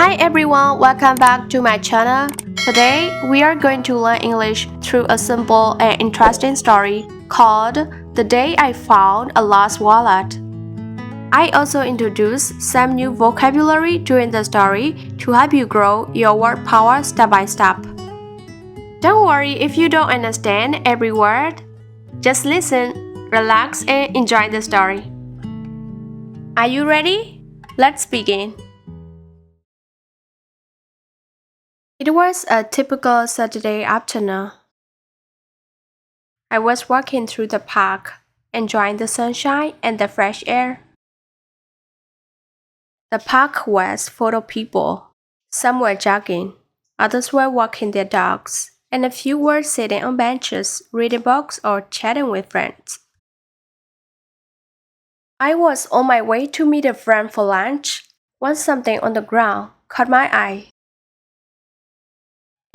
Hi everyone, welcome back to my channel. Today, we are going to learn English through a simple and interesting story called The Day I Found a Lost Wallet. I also introduce some new vocabulary during the story to help you grow your word power step by step. Don't worry if you don't understand every word. Just listen, relax, and enjoy the story. Are you ready? Let's begin. It was a typical Saturday afternoon. I was walking through the park, enjoying the sunshine and the fresh air. The park was full of people. Some were jogging, others were walking their dogs, and a few were sitting on benches, reading books or chatting with friends. I was on my way to meet a friend for lunch when something on the ground caught my eye.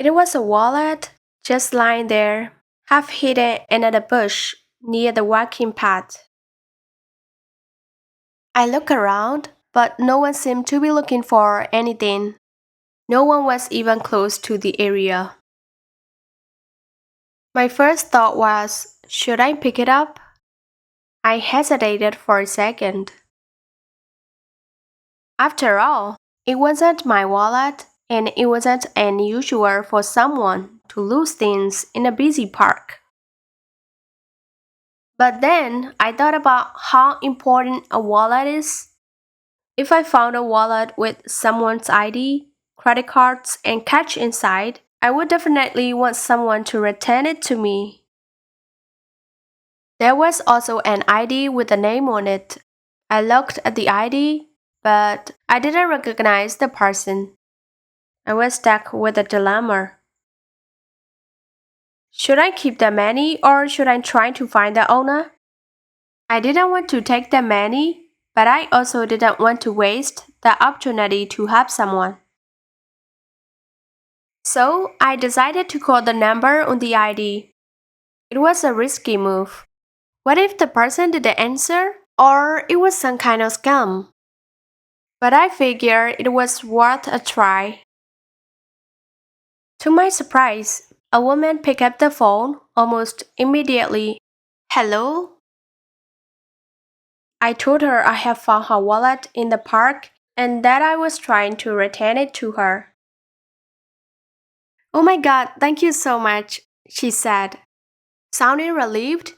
It was a wallet just lying there, half hidden under a bush near the walking path. I looked around, but no one seemed to be looking for anything. No one was even close to the area. My first thought was, should I pick it up? I hesitated for a second. After all, it wasn't my wallet, and it wasn't unusual for someone to lose things in a busy park. But then I thought about how important a wallet is. If I found a wallet with someone's ID, credit cards, and cash inside, I would definitely want someone to return it to me. There was also an ID with a name on it. I looked at the ID, but I didn't recognize the person. I was stuck with a dilemma. Should I keep the money or should I try to find the owner? I didn't want to take the money, but I also didn't want to waste the opportunity to help someone. So I decided to call the number on the ID. It was a risky move. What if the person didn't answer? Or it was some kind of scam? But I figured it was worth a try. To my surprise, a woman picked up the phone almost immediately. Hello? I told her I had found her wallet in the park and that I was trying to return it to her. Oh my god, thank you so much, she said. Sounding relieved,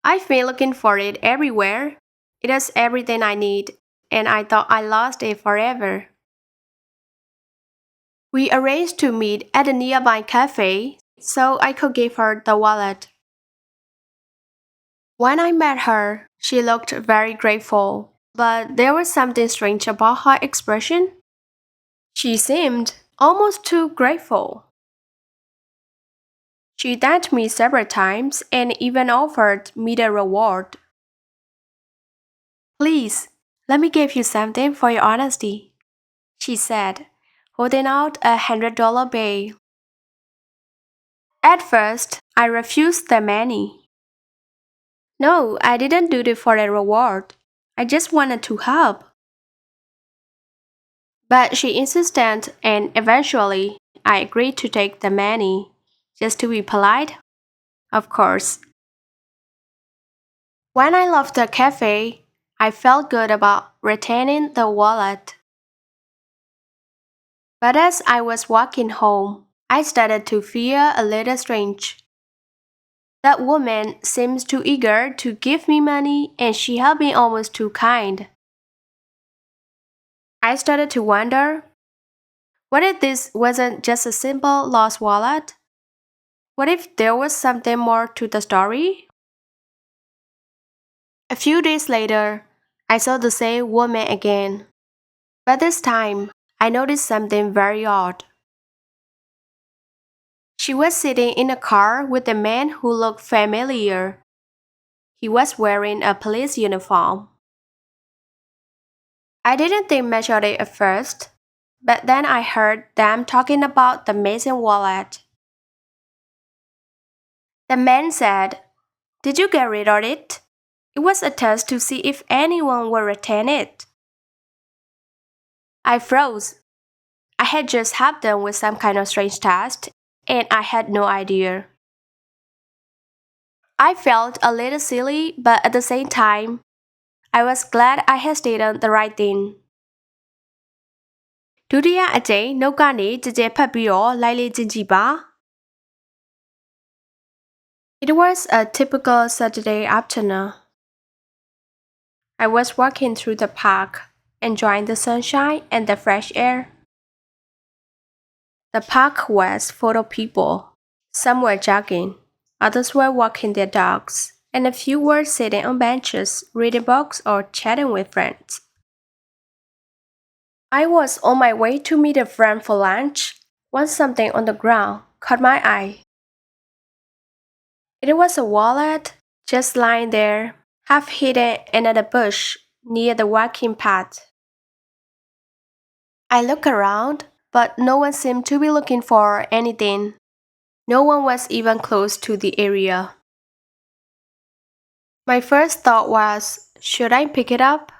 I've been looking for it everywhere. It has everything I need, and I thought I lost it forever. We arranged to meet at a nearby cafe so I could give her the wallet. When I met her, she looked very grateful, but there was something strange about her expression. She seemed almost too grateful. She thanked me several times and even offered me the reward. Please, let me give you something for your honesty, she said, holding out $100 bill. At first, I refused the money. No, I didn't do it for a reward. I just wanted to help. But she insisted, and eventually, I agreed to take the money, just to be polite, of course. When I left the cafe, I felt good about retaining the wallet. But as I was walking home, I started to feel a little strange. That woman seems too eager to give me money and she had been almost too kind. I started to wonder, what if this wasn't just a simple lost wallet? What if there was something more to the story? A few days later, I saw the same woman again. But this time, I noticed something very odd. She was sitting in a car with a man who looked familiar. He was wearing a police uniform. I didn't think much of it at first, but then I heard them talking about the missing wallet. The man said, "Did you get rid of it? It was a test to see if anyone would return it." I froze. I had just helped them with some kind of strange task, and I had no idea. I felt a little silly, but at the same time, I was glad I had done the right thing. ဒုတိယအကြိမ်နှုတ်ကနေကြည်ကြဲဖတ်ပြီးတော့လိုက်လေ့ကျင့်ကြည့်ပါ It was a typical Saturday afternoon. I was walking through the park, enjoying the sunshine and the fresh air. The park was full of people. Some were jogging, others were walking their dogs, and a few were sitting on benches, reading books or chatting with friends. I was on my way to meet a friend for lunch when something on the ground caught my eye. It was a wallet just lying there, half hidden in a bush near the walking path. I looked around, but no one seemed to be looking for anything. No one was even close to the area. My first thought was, should I pick it up?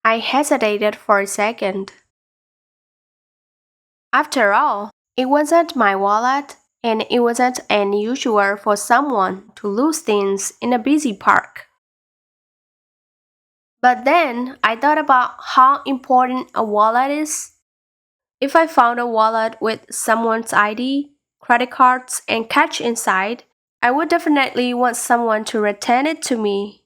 I hesitated for a second. After all, it wasn't my wallet, and it wasn't unusual for someone to lose things in a busy park. But then I thought about how important a wallet is. If I found a wallet with someone's ID, credit cards, and cash inside, I would definitely want someone to return it to me.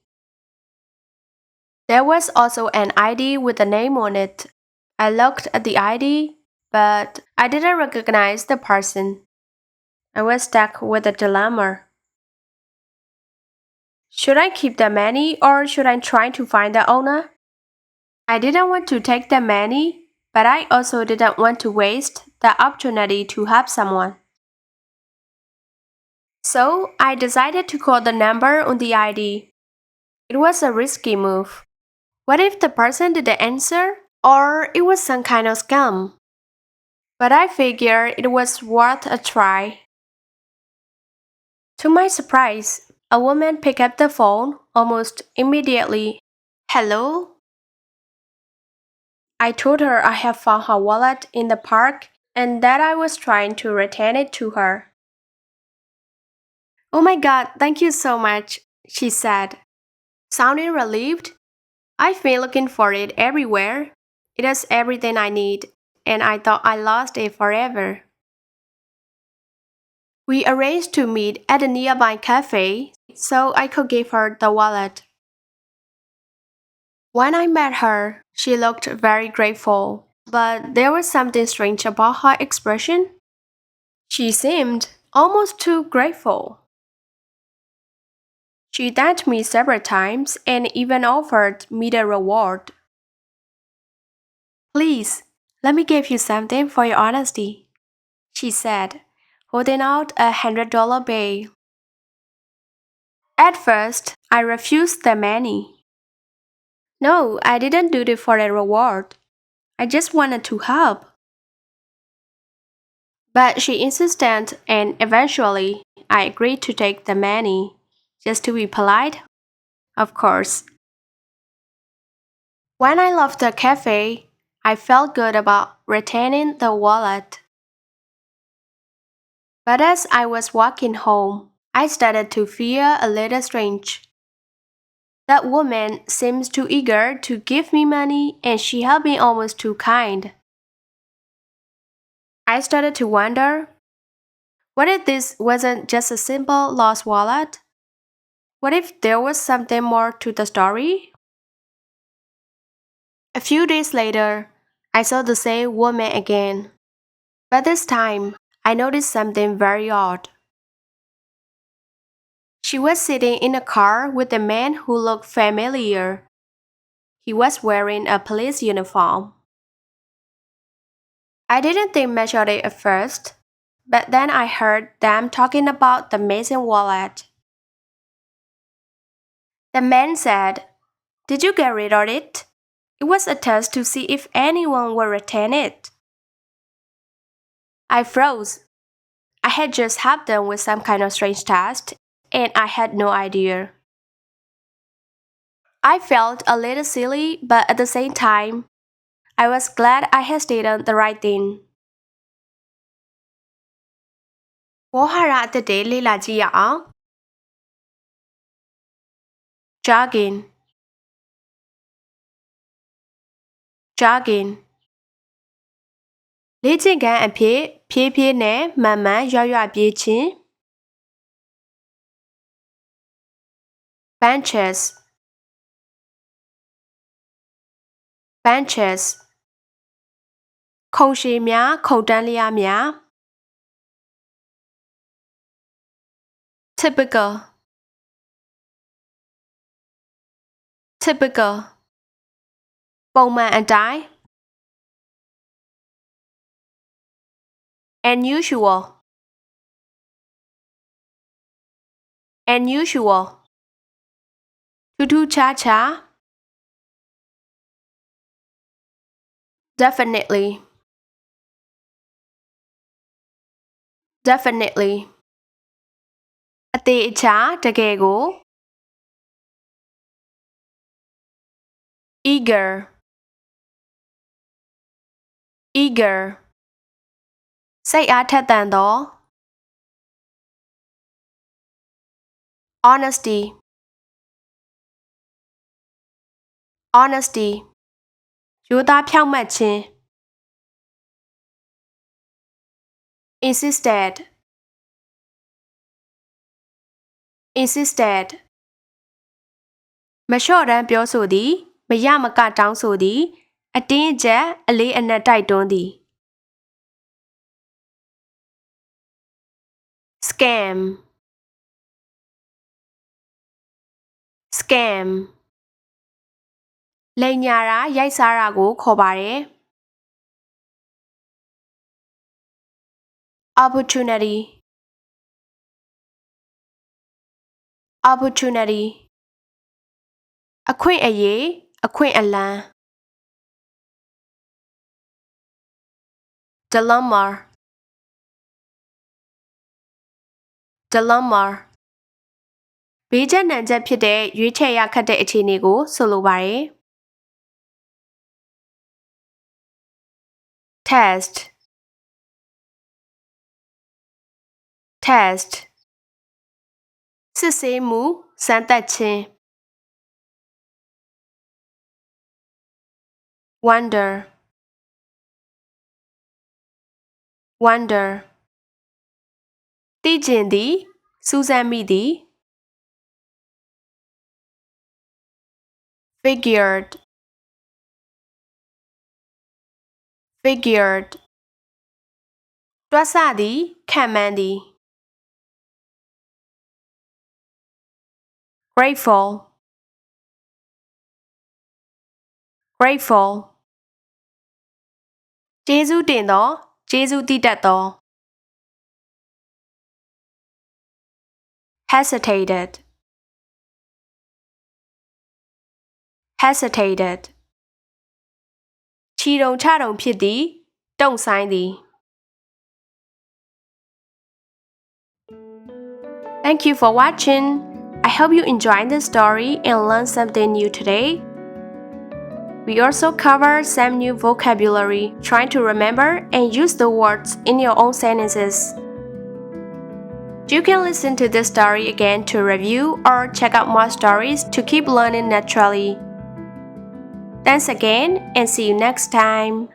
There was also an ID with a name on it. I looked at the ID, but I didn't recognize the person. I was stuck with a dilemma. Should I keep the money or should I try to find the owner? I didn't want to take the money, but I also didn't want to waste the opportunity to help someone. So I decided to call the number on the ID. It was a risky move. What if the person didn't answer? Or it was some kind of scam? But I figured it was worth a try. To my surprise, a woman picked up the phone almost immediately. Hello? I told her I had found her wallet in the park and that I was trying to return it to her. Oh my god, thank you so much, she said. Sounding relieved, I've been looking for it everywhere. It has everything I need, and I thought I lost it forever. We arranged to meet at a nearby cafe so I could give her the wallet. When I met her, she looked very grateful, but there was something strange about her expression. She seemed almost too grateful. She thanked me several times and even offered me the reward. Please, let me give you something for your honesty, she said, holding out a $100 bill. At first, I refused the money. No, I didn't do it for a reward. I just wanted to help. But she insisted, and eventually, I agreed to take the money, just to be polite, of course. When I left the cafe, I felt good about retaining the wallet. But as I was walking home, I started to feel a little strange. That woman seems too eager to give me money, and she had been almost too kind. I started to wonder, what if this wasn't just a simple lost wallet? What if there was something more to the story? A few days later, I saw the same woman again. But this time, I noticed something very odd. She was sitting in a car with a man who looked familiar. He was wearing a police uniform. I didn't think much of it at first, but then I heard them talking about the missing wallet. The man said, "Did you get rid of it? It was a test to see if anyone would return it." I froze. I had just helped them with some kind of strange task, and I had no idea. I felt a little silly, but at the same time, I was glad I had done the right thing. ဝေါဟာရအသစ်တွေလေ့လာကြည့်ရအောင် Jogging Jogging လေ့ကျင့်ခန်းအဖြစ်ဖြည်းဖြည်းနဲ့မှန်မှန်ရွရွပြေးခြင်း Benches Benches ခုံရှည်များခုံတန်းလျားများ Typical Typical ပုံမှန်အတိုင်း Unusual Unusual ထူးထူးခြားခြား Definitely Definitely အသေးအချာတကယ်ကို Eager Eager စိတ်အားထက်သန်သော Honesty Honesty ရိုးသားဖြောင့်မတ်ခြင်း Insisted Insisted မလျှော့တမ်းပြောဆိုသည်မရမကတောင်းဆိုသည်အတင်းအကျပ်အလေးအနက်တိုက်တွန်းသည် Scam Scam လိမ်ညာတာရိုက်စားတာကိုခေါ်ပါတယ် Opportunity Opportunity အခွင့်အရေးအခွင့်အလမ်း Dilemma Dilemma ဘေးကျနံချက်ဖြစ်တဲ့ရွေးချယ်ရခက်တဲ့အခြေအနေကိုဆိုလိုပါတယ် Test Test စစ်ဆေးမှုစမ်းသပ်ခြင်း Wonder Wonder သိကျင်သည်စူးစမ်းမိသည် Figured Figured တွက်ဆသည်ခန့်မှန်းသည် Grateful Grateful ကျေးဇူးတင်သောကျေးဇူးတည်တတ်သော Hesitated Hesitated ချီတုံချတုံဖြစ်သည်တုံ့ဆိုင်းသည် Thank you for watching. I hope you enjoyed this story and learned something new today. We also covered some new vocabulary, trying to remember and use the words in your own sentences. You can listen to this story again to review or check out more stories to keep learning naturally. Thanks again and see you next time.